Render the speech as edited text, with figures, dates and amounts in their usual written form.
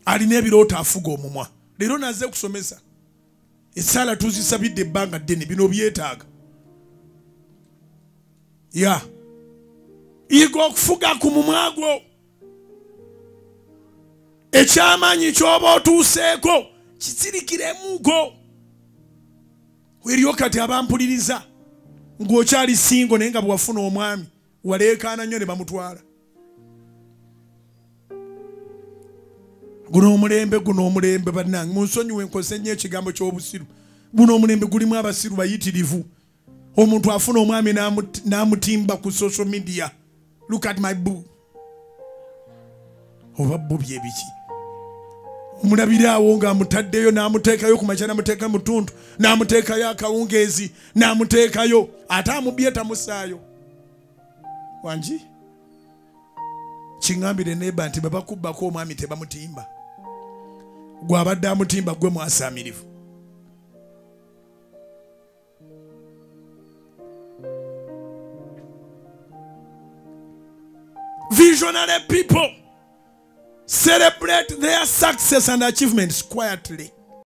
alina ebirooto afuga omumwa. Leero naze kusomesa. Essala tuzisabidde ebbanga ddene bino byetaaga. Ya. Yiga okufuga ku mumwa gwo. Ekyamaanyi ky'oba otuuseeko kisirikiremugo. Weriyo kati abampuliriza ng'okyali singo naye nga bwafuna omwami waleekaana nnyo ne bamutwala. Guno omulembe bannange munsonyiwe nkozese nnyo ekigambo ky'obusiru. Guno omulembe gulimu abasiru bayitirivu. Omuntu afuna omwami n'amutimba ku social media. Look at my boo. Oba boo bye biki? Omulabira awo ng'amutaddeyo n'amuteekayo ku makya n'amuteeka mu ttuntu n'amuteekayo akawungeezi n'amuteekayo ate amubye tamusaayo. Wangi? Kiŋŋambire neeba nti baba kubbako omwami tebamutimba. Gwe abadde amutimba gwe mwasaamirivu. Visionary people celebrate their success and achievements quietly.